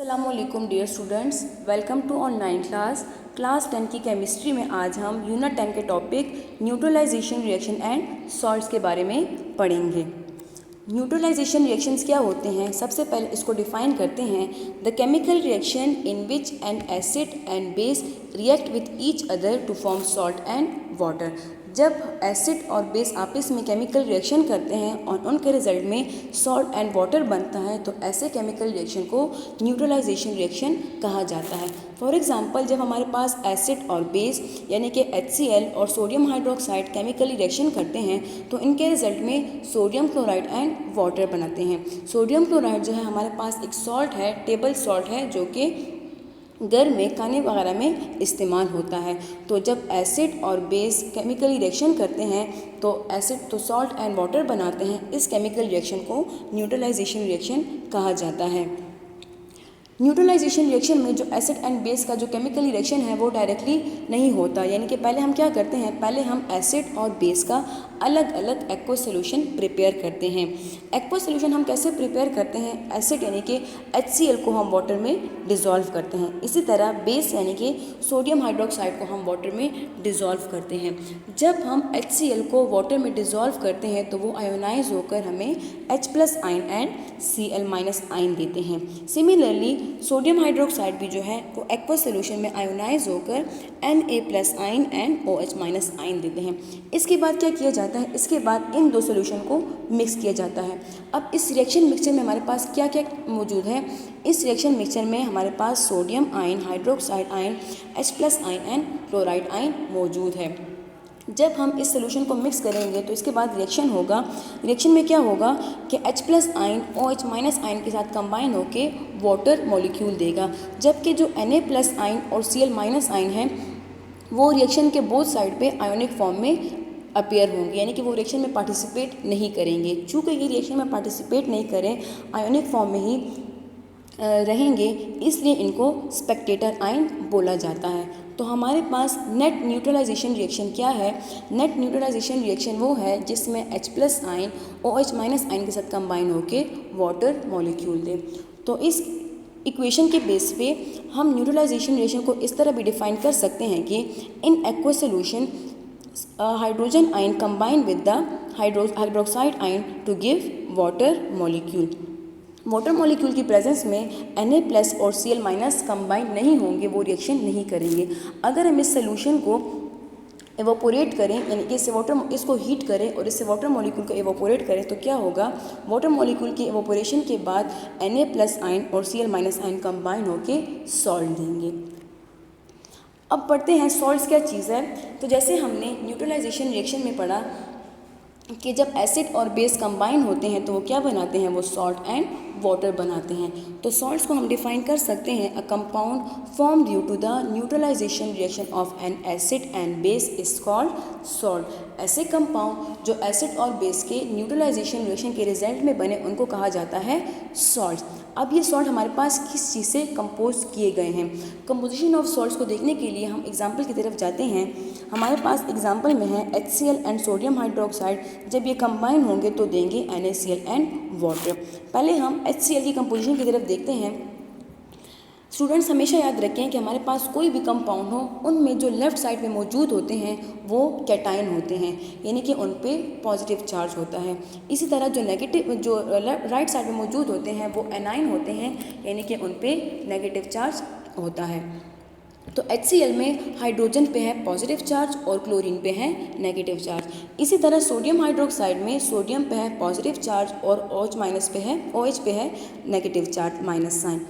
अस्सलामुअलैकुम dear students, welcome to online class 10 की chemistry में आज हम यूनिट 10 के topic neutralisation reaction and salts के बारे में पढ़ेंगे। न्यूट्रलाइजेशन रिएक्शंस क्या होते हैं, सबसे पहले इसको डिफाइन करते हैं। The chemical reaction in which an acid and base react with each other to form salt and water. जब एसिड और बेस आपस में केमिकल रिएक्शन करते हैं और उनके रिजल्ट में सॉल्ट एंड वाटर बनता है तो ऐसे केमिकल रिएक्शन को न्यूट्रलाइजेशन रिएक्शन कहा जाता है। फॉर एग्जांपल, जब हमारे पास एसिड और बेस यानी कि HCl और सोडियम हाइड्रोक्साइड केमिकली रिएक्शन करते हैं तो इनके रिजल्ट में सोडियम क्लोराइड एंड वाटर बनाते हैं। सोडियम क्लोराइड जो है हमारे पास एक सॉल्ट है, टेबल सॉल्ट है, जो कि घर में खाने वगैरह में इस्तेमाल होता है। तो जब एसिड और बेस केमिकली रिएक्शन करते हैं तो एसिड तो सॉल्ट एंड वाटर बनाते हैं। इस केमिकल रिएक्शन को न्यूट्रलाइजेशन रिएक्शन कहा जाता है। न्यूट्रलाइजेशन रिएक्शन में जो एसिड एंड बेस का जो केमिकल रिएक्शन है वो डायरेक्टली नहीं होता, यानी कि पहले हम क्या करते हैं, पहले हम एसिड और बेस का अलग अलग एक्वा सोल्यूशन प्रिपेयर करते हैं। एक्वा सोल्यूशन हम कैसे प्रिपेयर करते हैं, एसिड यानी कि HCl को हम वाटर में डिज़ोल्व करते हैं, इसी तरह बेस यानी कि सोडियम हाइड्रोक्साइड को हम वाटर में डिज़ोल्व करते हैं। जब हम HCl को वाटर में डिज़ोल्व करते हैं तो वो आयोनाइज होकर हमें H+ ion and Cl- ion देते हैं। सिमिलरली सोडियम हाइड्रोक्साइड भी जो है वो एक्वा सोल्यूशन में आयोनाइज होकर Na+ ion and OH- ion देते हैं। इसके बाद क्या किया जाता है, इसके बाद इन दो सोल्यूशन को मिक्स किया जाता है। अब इस रिएक्शन मिक्सचर में हमारे पास क्या क्या मौजूद है, इस रिएक्शन मिक्सचर में हमारे पास sodium ion, hydroxide ion, H+ ion and chloride ion मौजूद है। जब हम इस सोल्यूशन को मिक्स करेंगे तो इसके बाद रिएक्शन होगा। रिएक्शन में क्या होगा कि H+ आयन OH- आयन के साथ कंबाइन होके वाटर मॉलिक्यूल देगा, जबकि जो Na+ आयन और Cl- आयन है वो रिएक्शन के बोथ साइड पे आयोनिक फॉर्म में अपीयर होंगे, यानी कि वो रिएक्शन में पार्टिसिपेट नहीं करेंगे। चूँकि ये रिएक्शन में पार्टिसिपेट नहीं करें, आयोनिक फॉर्म में ही रहेंगे, इसलिए इनको स्पेक्टेटर आयन बोला जाता है। तो हमारे पास नेट न्यूट्रलाइजेशन रिएक्शन क्या है, नेट न्यूट्रलाइजेशन रिएक्शन वो है जिसमें H+ आयन OH- आयन के साथ कंबाइन होकर वाटर मॉलिक्यूल दे। तो इस इक्वेशन के बेस पे हम न्यूट्रलाइजेशन रिएक्शन को इस तरह भी डिफाइन कर सकते हैं कि in aqueous solution hydrogen ion combine with the hydroxide ion to give water molecule. Water molecule की प्रेजेंस में Na+ और Cl- कंबाइन नहीं होंगे, वो रिएक्शन नहीं करेंगे। अगर हम इस सोल्यूशन को एवोपोरेट करें, यानी कि इसको हीट करें और इससे वाटर मॉलिक्यूल को एवोपोरेट करें तो क्या होगा, वाटर मॉलिक्यूल की एवोपोरेशन के बाद Na+ आयन और Cl- आयन कंबाइन होकर सॉल्ट देंगे। अब पढ़ते हैं सॉल्ट्स क्या चीज़ है। तो जैसे हमने न्यूट्रलाइजेशन रिएक्शन में पढ़ा कि जब एसिड और बेस कंबाइन होते हैं तो वो क्या बनाते हैं, वो सॉल्ट एंड वाटर बनाते हैं। तो सॉल्ट्स को हम डिफाइन कर सकते हैं, a compound form due to the neutralisation reaction of an acid and base is called salt. ऐसे कंपाउंड जो एसिड और बेस के न्यूट्रलाइजेशन रिएक्शन के रिजल्ट में बने उनको कहा जाता है सॉल्ट। अब ये सॉल्ट हमारे पास किस चीज़ से कंपोज किए गए हैं, कंपोजिशन ऑफ सॉल्ट्स को देखने के लिए हम एग्जाम्पल की तरफ जाते हैं। हमारे पास एग्जाम्पल में है HCl एंड सोडियम हाइड्रोक्साइड, जब ये कंबाइन होंगे तो देंगे NaCl एंड वाटर। पहले हम HCl की कंपोजिशन की तरफ देखते हैं। स्टूडेंट्स हमेशा याद रखें कि हमारे पास कोई भी कंपाउंड हो, उनमें जो लेफ़्ट साइड में मौजूद होते हैं वो कैटाइन होते हैं, यानी कि उन पे पॉजिटिव चार्ज होता है। इसी तरह जो राइट साइड में मौजूद होते हैं वो एनाइन होते हैं, यानी कि उन पे नेगेटिव चार्ज होता है। तो HCl में हाइड्रोजन पे है पॉजिटिव चार्ज और क्लोरीन पे है नेगेटिव चार्ज। इसी तरह सोडियम हाइड्रोक्साइड में सोडियम पे है पॉजिटिव चार्ज और OH पे है नेगेटिव चार्ज माइनस साइन।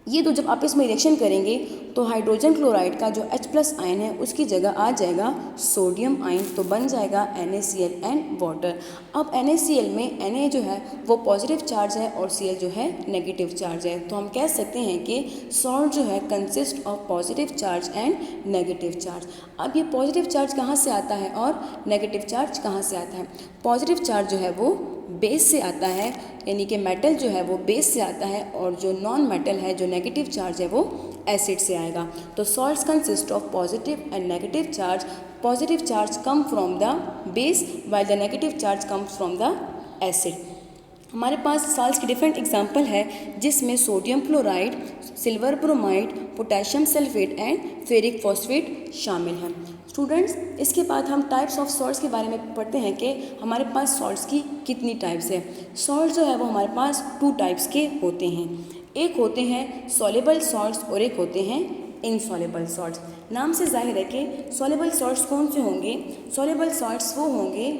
ये दो जब आपस में रिएक्शन करेंगे तो हाइड्रोजन क्लोराइड का जो H+ आयन है उसकी जगह आ जाएगा सोडियम आयन, तो बन जाएगा NaCl एंड वाटर। अब NaCl में Na जो है वो पॉजिटिव चार्ज है और Cl जो है नेगेटिव चार्ज है, तो हम कह सकते हैं कि सॉल्ट जो है consist of positive charge and negative charge. अब ये पॉजिटिव चार्ज कहाँ से आता है और नेगेटिव चार्ज कहाँ से आता है, पॉजिटिव चार्ज जो है वो बेस से आता है, यानी कि मेटल जो है वो बेस से आता है, और जो नॉन मेटल है जो नेगेटिव चार्ज है वो एसिड से आएगा। तो salts consist of positive and negative charge. Positive charge come from the base while the negative charge comes from the acid. हमारे पास साल्ट्स की डिफरेंट एग्जांपल है जिसमें sodium chloride, silver bromide, potassium sulphate and ferric phosphate शामिल हैं। Students, इसके बाद हम types of salts के बारे में पढ़ते हैं कि हमारे पास सॉल्ट्स की कितनी टाइप्स है। सॉल्ट जो है वो हमारे पास 2 टाइप्स के होते हैं। एक होते हैं सॉल्युबल सॉल्ट्स और एक होते हैं इनसॉल्युबल सॉल्ट्स। नाम से जाहिर है कि सॉल्युबल सॉल्ट्स कौन से होंगे। सॉल्युबल सॉल्ट्स वो होंगे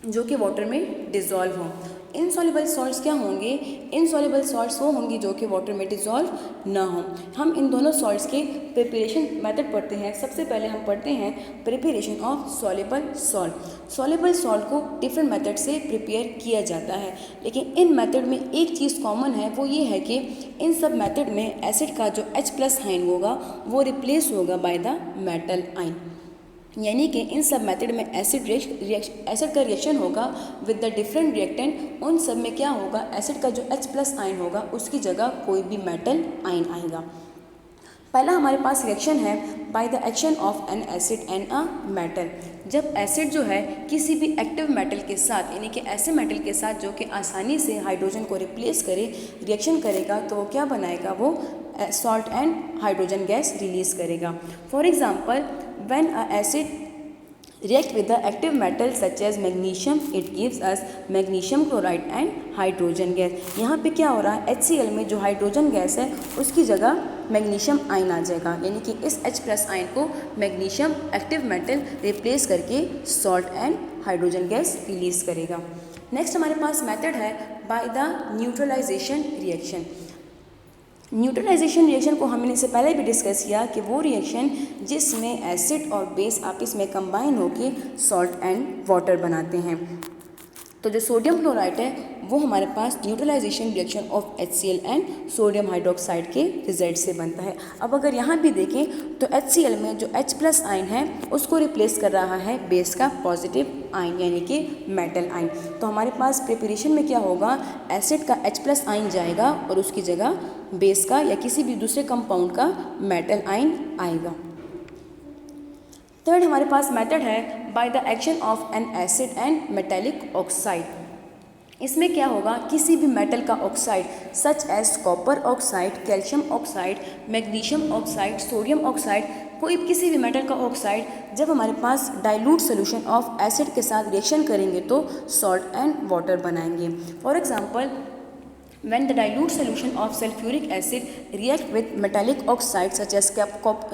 जो कि वाटर में डिज़ोल्व हों। इनसॉल्युबल सॉल्ट्स क्या होंगे। इनसॉल्युबल सॉल्ट्स वो होंगी जो कि वाटर में डिज़ोल्व ना हों। हम इन दोनों सॉल्ट्स के प्रिपरेशन मेथड पढ़ते हैं। सबसे पहले हम पढ़ते हैं preparation of soluble salt. Soluble salt को डिफरेंट मेथड से प्रिपेयर किया जाता है, लेकिन इन मेथड में एक चीज़ कॉमन है, वो ये है कि इन सब मेथड में एसिड का जो H+ आयन होगा वो रिप्लेस होगा बाय द मेटल आयन। यानी कि इन सब मेथड में एसिड का रिएक्शन होगा विद द डिफरेंट रिएक्टेंट। उन सब में क्या होगा, एसिड का जो H+ आयन होगा उसकी जगह कोई भी मेटल आयन आएगा। पहला हमारे पास रिएक्शन है by the action of an acid and a metal. जब एसिड जो है किसी भी एक्टिव मेटल के साथ, यानी कि ऐसे मेटल के साथ जो कि आसानी से हाइड्रोजन को रिप्लेस करे, रिएक्शन करेगा तो वो क्या बनाएगा, वो salt and hydrogen gas release करेगा। For example, when a acid react with the active metal such as magnesium, it gives us magnesium chloride and hydrogen gas। यहाँ पे क्या हो रहा है, HCl में जो हाइड्रोजन गैस है उसकी जगह मैग्नीशियम आयन आ जाएगा, यानी कि इस H+ आयन को मैग्नीशियम एक्टिव मेटल रिप्लेस करके salt and hydrogen gas release करेगा। नेक्स्ट हमारे पास मेथड है by the neutralisation reaction. Neutralisation reaction को हमने इससे पहले भी डिस्कस किया कि वो रिएक्शन जिसमें एसिड और बेस आपस में कंबाइन होकर सॉल्ट एंड वाटर बनाते हैं। तो जो सोडियम क्लोराइड है वो हमारे पास neutralization reaction of HCl and sodium hydroxide के रिजल्ट से बनता है। अब अगर यहाँ भी देखें तो HCl में जो H+ आयन है उसको रिप्लेस कर रहा है बेस का पॉजिटिव आयन, यानी कि मेटल आयन। तो हमारे पास प्रिपरेशन में क्या होगा, एसिड का H+ आयन जाएगा और उसकी जगह बेस का या किसी भी दूसरे कंपाउंड का मेटल आयन आएगा। थर्ड हमारे पास मेथड है by the action of an acid and metallic oxide. इसमें क्या होगा, किसी भी मेटल का oxide such as copper oxide, calcium oxide, magnesium oxide, sodium oxide, कोई किसी भी मेटल का ऑक्साइड जब हमारे पास डाइल्यूट सोल्यूशन ऑफ एसिड के साथ रिएक्शन करेंगे तो सॉल्ट एंड वाटर बनाएंगे। For example, when the dilute solution of sulfuric acid react with metallic oxide such as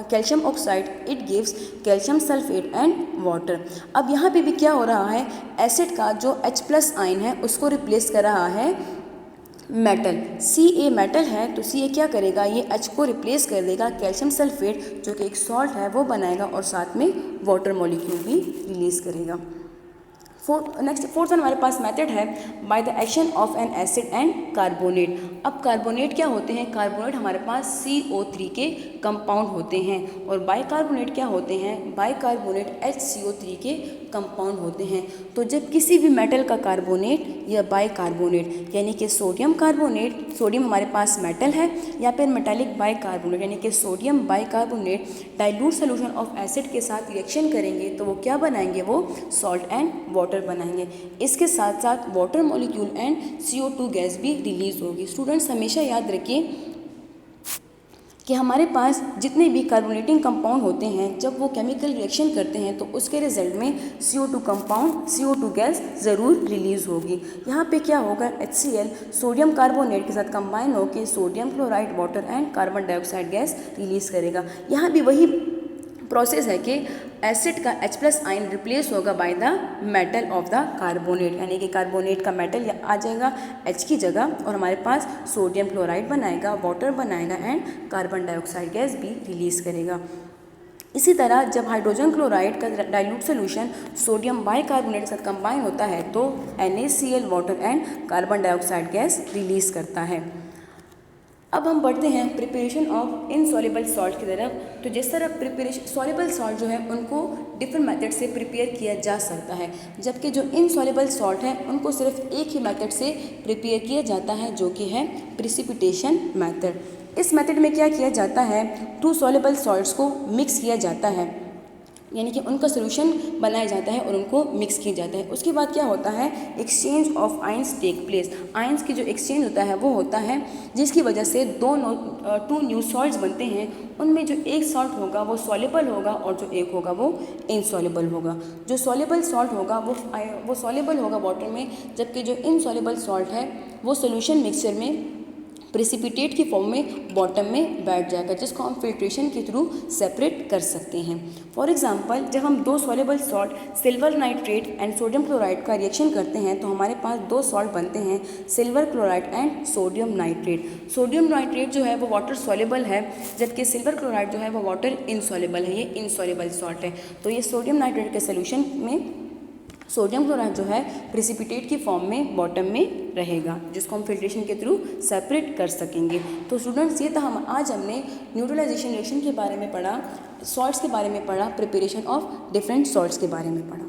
calcium oxide, it gives calcium sulfate and water। अब यहाँ पे भी क्या हो रहा है, एसिड का जो H+ आयन है उसको रिप्लेस कर रहा है मेटल। Ca मेटल है तो Ca क्या करेगा, ये H को रिप्लेस कर देगा, कैल्शियम सल्फेट जो कि एक सॉल्ट है वो बनाएगा और साथ में वाटर मॉलिक्यूल भी रिलीज करेगा। फोर्थ हमारे पास मेथड है by the action of an acid and carbonate. अब कार्बोनेट क्या होते हैं, कार्बोनेट हमारे पास CO3 के कंपाउंड होते हैं और बाइकार्बोनेट क्या होते हैं, बाइकार्बोनेट HCO3 के कंपाउंड होते हैं। तो जब किसी भी मेटल का कार्बोनेट या बाइकार्बोनेट, यानी कि सोडियम कार्बोनेट, सोडियम हमारे पास मेटल है, या फिर मेटालिक बाइकार्बोनेट यानी कि sodium bicarbonate dilute solution of acid के साथ रिएक्शन करेंगे तो वो क्या बनाएंगे, वो सॉल्ट एंड वाटर बनाएंगे। इसके साथ साथ water molecule and CO2 gas भी रिलीज होगी। स्टूडेंट्स हमेशा याद रखिए कि हमारे पास जितने भी कार्बोनेटिंग कंपाउंड होते हैं जब वो केमिकल रिएक्शन करते हैं तो उसके रिजल्ट में CO2 गैस ज़रूर रिलीज़ होगी। यहाँ पे क्या होगा, HCl सोडियम कार्बोनेट के साथ कंबाइन होकर sodium chloride, water and carbon dioxide gas release करेगा। यहाँ भी वही प्रोसेस है कि एसिड का H+ आयन रिप्लेस होगा by the metal of the carbonate, यानी कि कार्बोनेट का मेटल आ जाएगा H की जगह और हमारे पास सोडियम क्लोराइड बनाएगा, वाटर बनाएगा एंड कार्बन डाइऑक्साइड गैस भी रिलीज़ करेगा। इसी तरह जब हाइड्रोजन क्लोराइड का डाइल्यूट सोल्यूशन सोडियम बाइकार्बोनेट के साथ कंबाइन होता है तो NaCl water and carbon dioxide gas release करता है। अब हम बढ़ते हैं प्रिपरेशन ऑफ इनसॉल्युबल सॉल्ट की तरफ। तो जिस तरह प्रिपरेशन सॉल्युबल सॉल्ट जो है उनको डिफरेंट मेथड से प्रिपेयर किया जा सकता है, जबकि जो इनसॉल्युबल सॉल्ट है उनको सिर्फ एक ही मेथड से प्रिपेयर किया जाता है जो कि है प्रिसिपिटेशन मेथड। इस मेथड में क्या किया जाता है, 2 सॉल्युबल सॉल्ट्स को मिक्स किया जाता है। यानी कि उनका सोल्यूशन बनाया जाता है और उनको मिक्स किया जाता है। उसके बाद क्या होता है, exchange of ions take place. Ions की जो एक्सचेंज होता है वो होता है जिसकी वजह से टू न्यू सॉल्ट्स बनते हैं। उनमें जो एक सॉल्ट होगा वो सॉल्युबल होगा और जो एक होगा वो इनसॉल्युबल होगा। जो सॉल्युबल सॉल्ट होगा वो सॉल्युबल होगा वाटर में, जबकि जो इनसॉल्युबल सॉल्ट है वो सोल्यूशन मिक्सचर में प्रेसिपिटेट की फॉर्म में बॉटम में बैठ जाएगा, जिसको हम फिल्ट्रेशन के थ्रू सेपरेट कर सकते हैं। फॉर एग्जांपल, जब हम दो soluble salt silver nitrate and sodium chloride का रिएक्शन करते हैं तो हमारे पास दो सॉल्ट बनते हैं, silver chloride and sodium nitrate. Sodium nitrate जो है वो वाटर सॉल्युबल है, जबकि सिल्वर क्लोराइड जो है वो वाटर इनसॉल्युबल है, ये इनसॉल्युबल सॉल्ट है। तो ये सोडियम नाइट्रेट के सोल्यूशन में सोडियम क्लोराइड जो है प्रेसिपिटेट की फॉर्म में बॉटम में रहेगा, जिसको हम फिल्ट्रेशन के थ्रू सेपरेट कर सकेंगे। तो स्टूडेंट्स, ये था आज हमने न्यूट्रलाइजेशन रिएक्शन के बारे में पढ़ा, सॉल्ट्स के बारे में पढ़ा, प्रिपरेशन ऑफ डिफरेंट सॉल्ट्स के बारे में पढ़ा।